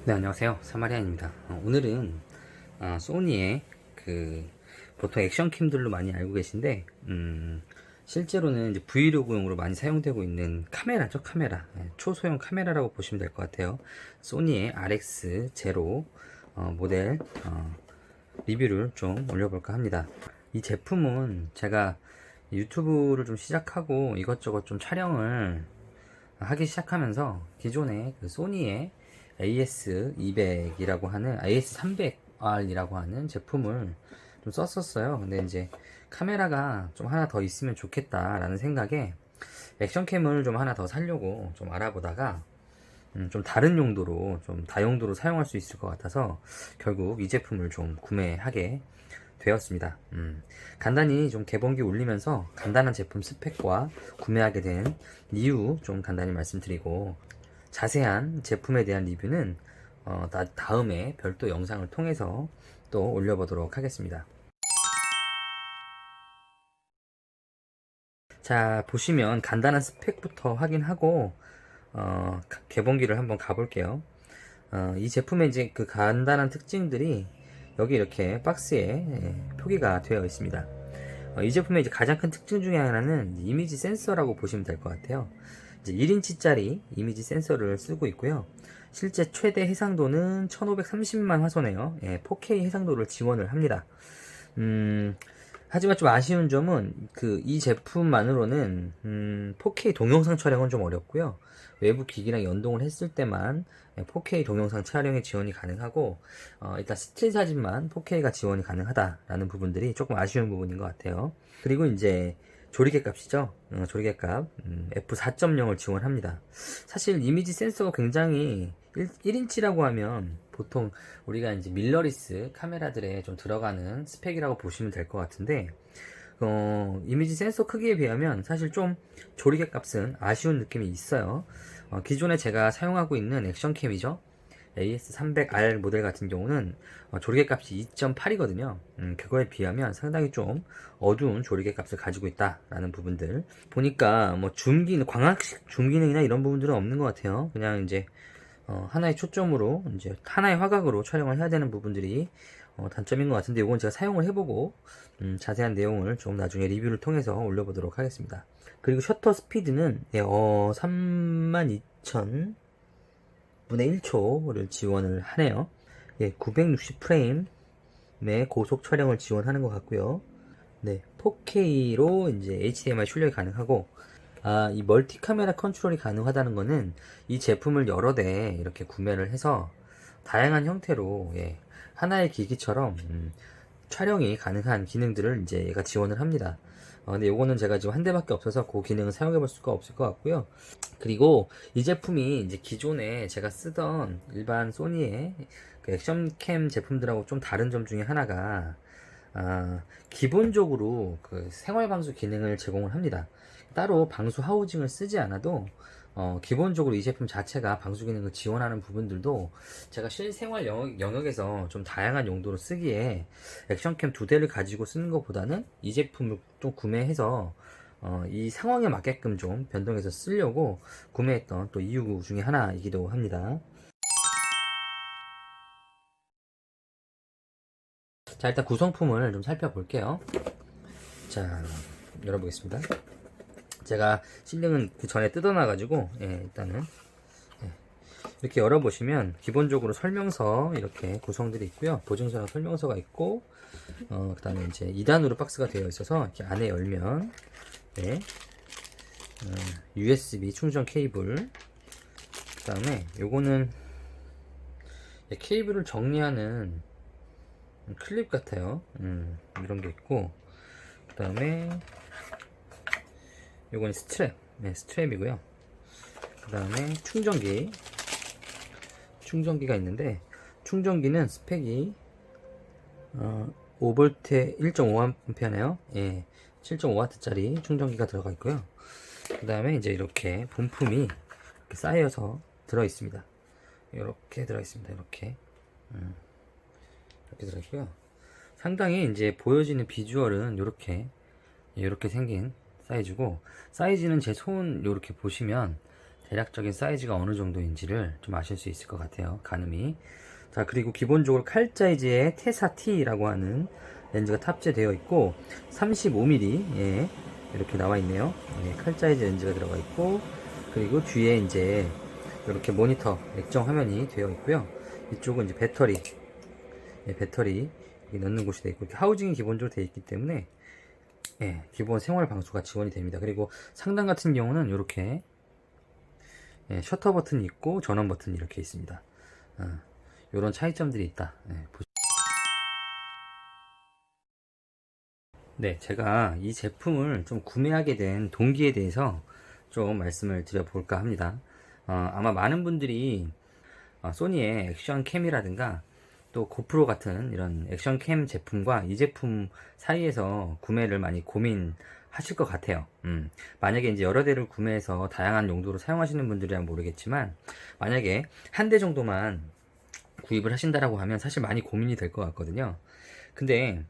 네, 안녕하세요. 사마리안입니다. 오늘은 소니의 보통 액션캠들로 많이 알고 계신데 실제로는 이제 브이로그용으로 많이 사용되고 있는 카메라죠. 카메라. 초소형 카메라라고 보시면 될 것 같아요. 소니의 RX 제로 모델 리뷰를 좀 올려볼까 합니다. 이 제품은 제가 유튜브를 좀 시작하고 이것저것 좀 촬영을 하기 시작하면서 기존의 소니의 AS200이라고 하는 AS300R이라고 하는 제품을 좀 썼었어요. 근데 이제 카메라가 좀 하나 더 있으면 좋겠다라는 생각에 액션캠을 좀 하나 더 사려고 좀 알아보다가 좀 다른 용도로 좀 다용도로 사용할 수 있을 것 같아서 결국 이 제품을 좀 구매하게 되었습니다. 간단히 좀 개봉기 올리면서 간단한 제품 스펙과 구매하게 된 이유 좀 간단히 말씀드리고 자세한 제품에 대한 리뷰는 다음에 별도 영상을 통해서 또 올려보도록 하겠습니다. 자, 보시면 간단한 스펙부터 확인하고 개봉기를 한번 가볼게요. 이 제품의 이제 그 간단한 특징들이 여기 이렇게 박스에 표기가 되어 있습니다. 이 제품의 이제 가장 큰 특징 중에 하나는 이미지 센서라고 보시면 될 것 같아요. 이제 1인치짜리 이미지 센서를 쓰고 있고요. 실제 최대 해상도는 1530만 화소네요. 4K 해상도를 지원을 합니다. 하지만 좀 아쉬운 점은 이 제품만으로는 4K 동영상 촬영은 좀 어렵고요. 외부 기기랑 연동을 했을 때만 4K 동영상 촬영에 지원이 가능하고 일단 스틸 사진만 4K가 지원이 가능하다라는 부분들이 조금 아쉬운 부분인 것 같아요. 그리고 이제 조리개 값이죠. 조리개 값 f4.0을 지원합니다. 사실 이미지 센서가 굉장히 1인치라고 하면 보통 우리가 이제 밀러리스 카메라들에 좀 들어가는 스펙이라고 보시면 될 것 같은데 이미지 센서 크기에 비하면 사실 좀 조리개 값은 아쉬운 느낌이 있어요. 기존에 제가 사용하고 있는 액션캠이죠. AS300R 모델 같은 경우는 조리개 값이 2.8이거든요. 그거에 비하면 상당히 좀 어두운 조리개 값을 가지고 있다라는 부분들 보니까 뭐 광학식 줌 기능이나 이런 부분들은 없는 것 같아요. 그냥 이제 하나의 초점으로 이제 하나의 화각으로 촬영을 해야 되는 부분들이 단점인 것 같은데 이건 제가 사용을 해보고 자세한 내용을 좀 나중에 리뷰를 통해서 올려보도록 하겠습니다. 그리고 셔터 스피드는 32,000 분의 1초를 지원을 하네요. 960 프레임의 고속 촬영을 지원하는 것 같고요. 4K로 이제 HDMI 출력이 가능하고 이 멀티 카메라 컨트롤이 가능하다는 것은 이 제품을 여러 대 이렇게 구매를 해서 다양한 형태로 하나의 기기처럼 촬영이 가능한 기능들을 이제 얘가 지원을 합니다. 근데 요거는 제가 지금 한 대밖에 없어서 그 기능을 사용해 볼 수가 없을 것 같고요. 그리고 이 제품이 이제 기존에 제가 쓰던 일반 소니의 그 액션캠 제품들하고 좀 다른 점 중에 하나가 기본적으로 그 생활방수 기능을 제공을 합니다. 따로 방수 하우징을 쓰지 않아도 기본적으로 이 제품 자체가 방수 기능을 지원하는 부분들도 제가 실생활 영역에서 좀 다양한 용도로 쓰기에 액션캠 두 대를 가지고 쓰는 것보다는 이 제품을 좀 구매해서 이 상황에 맞게끔 좀 변동해서 쓰려고 구매했던 또 이유 중에 하나이기도 합니다. 자, 일단 구성품을 좀 살펴볼게요. 자, 열어보겠습니다. 제가 실링은 그 전에 뜯어놔가지고 일단은 이렇게 열어보시면 기본적으로 설명서 이렇게 구성들이 있고요. 보증서나 설명서가 있고 그 다음에 이제 2단으로 박스가 되어 있어서 이렇게 안에 열면 USB 충전 케이블, 그 다음에 요거는 케이블을 정리하는 클립 같아요. 이런 게 있고, 그 다음에 요건 스트랩, 스트랩이고요. 그 다음에 충전기가 있는데, 충전기는 스펙이 5V에 1.5A네요. 7.5W 짜리 충전기가 들어가 있고요. 그 다음에 이제 이렇게 본품이 이렇게 쌓여서 들어 있습니다. 이렇게 들어 있습니다. 이렇게 들어 있고요. 상당히 이제 보여지는 비주얼은 이렇게 생긴 사이즈고, 사이즈는 제 손 이렇게 보시면 대략적인 사이즈가 어느 정도인지를 좀 아실 수 있을 것 같아요. 가늠이. 자, 그리고 기본적으로 칼자이즈의 테사 T라고 하는 렌즈가 탑재되어 있고 35mm 예, 이렇게 나와 있네요. 예, 칼자이즈 렌즈가 들어가 있고, 그리고 뒤에 이제 이렇게 모니터 액정 화면이 되어 있고요. 이쪽은 이제 배터리, 예, 배터리 넣는 곳이 되어 있고, 이렇게 하우징이 기본적으로 되어 있기 때문에 예, 기본 생활 방수가 지원이 됩니다. 그리고 상단 같은 경우는 이렇게 예, 셔터 버튼이 있고 전원 버튼이 이렇게 있습니다. 이런 차이점들이 있다. 예, 네, 제가 이 제품을 좀 구매하게 된 동기에 대해서 좀 말씀을 드려볼까 합니다. 아마 많은 분들이 소니의 액션 캠이라든가 또 고프로 같은 이런 액션 캠 제품과 이 제품 사이에서 구매를 많이 고민하실 것 같아요. 만약에 이제 여러 대를 구매해서 다양한 용도로 사용하시는 분들이란 모르겠지만, 만약에 한 대 정도만 구입을 하신다라고 하면 사실 많이 고민이 될 것 같거든요. 근데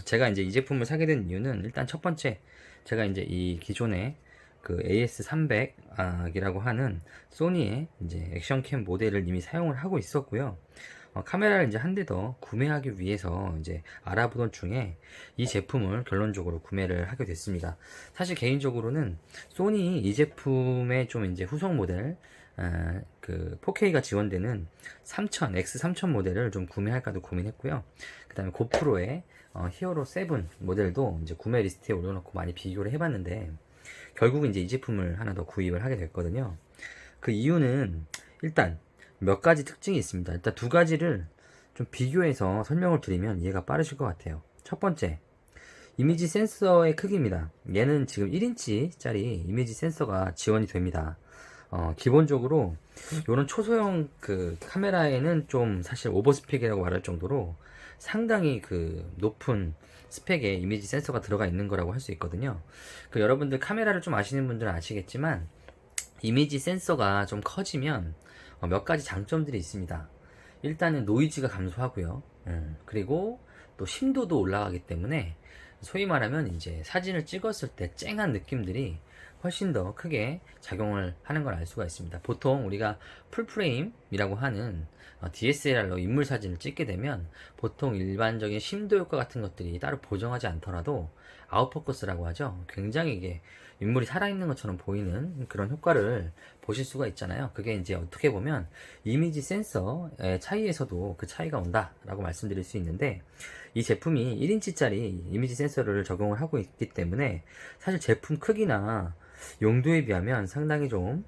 제가 이제 이 제품을 사게 된 이유는, 일단 첫 번째, 제가 이제 이 기존의 그 AS300이라고 하는 소니의 이제 액션캠 모델을 이미 사용을 하고 있었고요. 카메라를 이제 한 대 더 구매하기 위해서 이제 알아보던 중에 이 제품을 결론적으로 구매를 하게 됐습니다. 사실 개인적으로는 소니 이 제품의 좀 이제 후속 모델, 그 4K가 지원되는 3000, X3000 모델을 좀 구매할까도 고민했고요. 그 다음에 고프로의 히어로 7 모델도 이제 구매 리스트에 올려놓고 많이 비교를 해봤는데, 결국은 이제 이 제품을 하나 더 구입을 하게 됐거든요. 그 이유는 일단 몇 가지 특징이 있습니다. 일단 두 가지를 좀 비교해서 설명을 드리면 이해가 빠르실 것 같아요. 첫 번째, 이미지 센서의 크기입니다. 얘는 지금 1인치짜리 이미지 센서가 지원이 됩니다. 기본적으로 이런 초소형 그 카메라에는 좀 사실 오버스펙이라고 말할 정도로 상당히 그 높은 스펙의 이미지 센서가 들어가 있는 거라고 할 수 있거든요. 그 여러분들 카메라를 좀 아시는 분들은 아시겠지만, 이미지 센서가 좀 커지면 몇 가지 장점들이 있습니다. 일단은 노이즈가 감소하고요. 그리고 또 심도도 올라가기 때문에 소위 말하면 이제 사진을 찍었을 때 쨍한 느낌들이 훨씬 더 크게 작용을 하는 걸 알 수가 있습니다. 보통 우리가 풀프레임이라고 하는 DSLR로 인물 사진을 찍게 되면 보통 일반적인 심도 효과 같은 것들이 따로 보정하지 않더라도 아웃포커스라고 하죠. 굉장히 이게 인물이 살아있는 것처럼 보이는 그런 효과를 보실 수가 있잖아요. 그게 이제 어떻게 보면 이미지 센서의 차이에서도 그 차이가 온다라고 말씀드릴 수 있는데, 이 제품이 1인치짜리 이미지 센서를 적용을 하고 있기 때문에 사실 제품 크기나 용도에 비하면 상당히 좀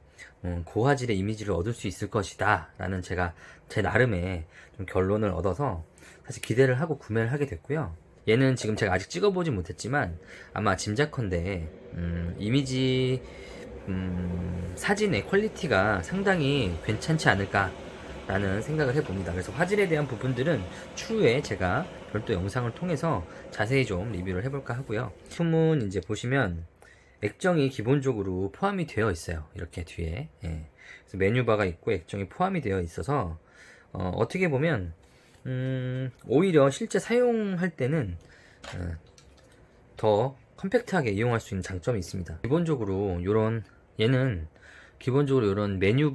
고화질의 이미지를 얻을 수 있을 것이다 라는 제가 제 나름의 좀 결론을 얻어서 사실 기대를 하고 구매를 하게 됐고요. 얘는 지금 제가 아직 찍어보지 못했지만 아마 짐작컨대 이미지 사진의 퀄리티가 상당히 괜찮지 않을까 라는 생각을 해봅니다. 그래서 화질에 대한 부분들은 추후에 제가 별도 영상을 통해서 자세히 좀 리뷰를 해볼까 하고요. 품은 이제 보시면 액정이 기본적으로 포함이 되어 있어요. 이렇게 뒤에. 예. 그래서 메뉴바가 있고 액정이 포함이 되어 있어서 어떻게 보면 오히려 실제 사용할 때는 더 컴팩트하게 이용할 수 있는 장점이 있습니다. 기본적으로 얘는 기본적으로 이런 메뉴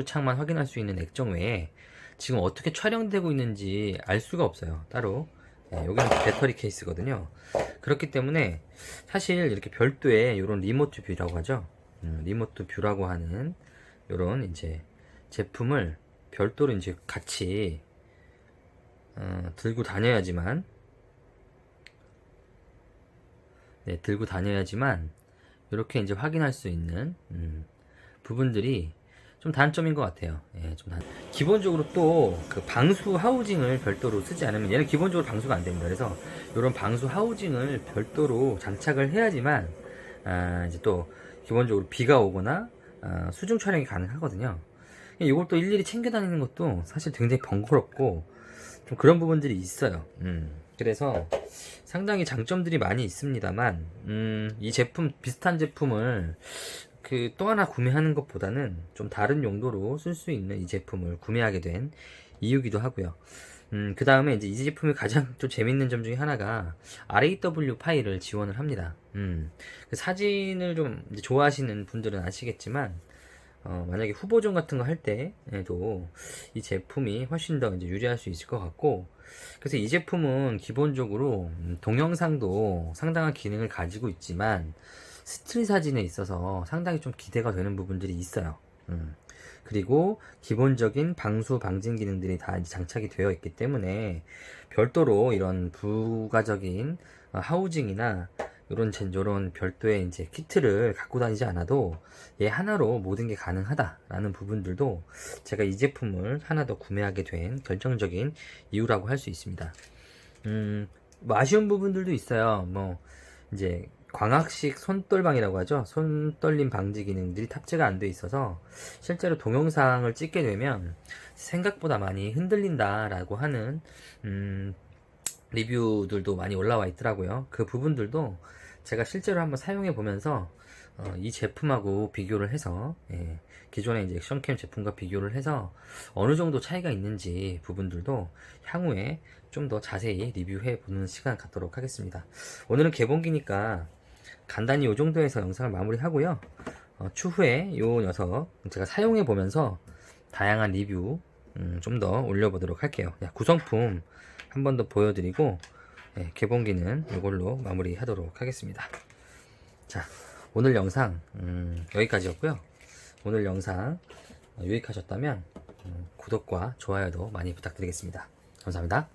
창만 확인할 수 있는 액정 외에 지금 어떻게 촬영되고 있는지 알 수가 없어요. 따로. 여기는 배터리 케이스거든요. 그렇기 때문에 사실 이렇게 별도의 이런 리모트 뷰라고 하죠. 리모트 뷰라고 하는 이런 이제 제품을 별도로 이제 같이 들고 다녀야지만 이렇게 이제 확인할 수 있는 부분들이 좀 단점인 것 같아요. 예, 기본적으로 또 그 방수 하우징을 별도로 쓰지 않으면 얘는 기본적으로 방수가 안 됩니다. 그래서 이런 방수 하우징을 별도로 장착을 해야지만 이제 또 기본적으로 비가 오거나 수중 촬영이 가능하거든요. 이걸 또 일일이 챙겨 다니는 것도 사실 굉장히 번거롭고 좀 그런 부분들이 있어요. 그래서 상당히 장점들이 많이 있습니다만, 이 제품, 비슷한 제품을 그 또 하나 구매하는 것보다는 좀 다른 용도로 쓸 수 있는 이 제품을 구매하게 된 이유기도 하고요. 그 다음에 이제 이 제품이 가장 좀 재밌는 점 중에 하나가 RAW 파일을 지원을 합니다. 그 사진을 좀 이제 좋아하시는 분들은 아시겠지만, 만약에 후보종 같은 거 할 때에도 이 제품이 훨씬 더 이제 유리할 수 있을 것 같고, 그래서 이 제품은 기본적으로 동영상도 상당한 기능을 가지고 있지만 스틸 사진에 있어서 상당히 좀 기대가 되는 부분들이 있어요. 그리고 기본적인 방수 방진 기능들이 다 이제 장착이 되어 있기 때문에 별도로 이런 부가적인 하우징이나 요런 별도의 이제 키트를 갖고 다니지 않아도 얘 하나로 모든 게 가능하다라는 부분들도 제가 이 제품을 하나 더 구매하게 된 결정적인 이유라고 할 수 있습니다. 뭐 아쉬운 부분들도 있어요. 뭐 이제 광학식 손떨방이라고 하죠. 손떨림 방지 기능들이 탑재가 안 돼 있어서 실제로 동영상을 찍게 되면 생각보다 많이 흔들린다라고 하는 리뷰들도 많이 올라와 있더라고요. 그 부분들도 제가 실제로 한번 사용해 보면서 이 제품하고 비교를 해서 기존의 이제 액션캠 제품과 비교를 해서 어느 정도 차이가 있는지 부분들도 향후에 좀 더 자세히 리뷰해 보는 시간 갖도록 하겠습니다. 오늘은 개봉기니까 간단히 이 정도에서 영상을 마무리 하고요. 추후에 이 녀석 제가 사용해 보면서 다양한 리뷰 좀 더 올려보도록 할게요. 구성품 한 번 더 보여드리고 개봉기는 이걸로 마무리 하도록 하겠습니다. 자, 오늘 영상 여기까지였고요. 오늘 영상 유익하셨다면 구독과 좋아요도 많이 부탁드리겠습니다. 감사합니다.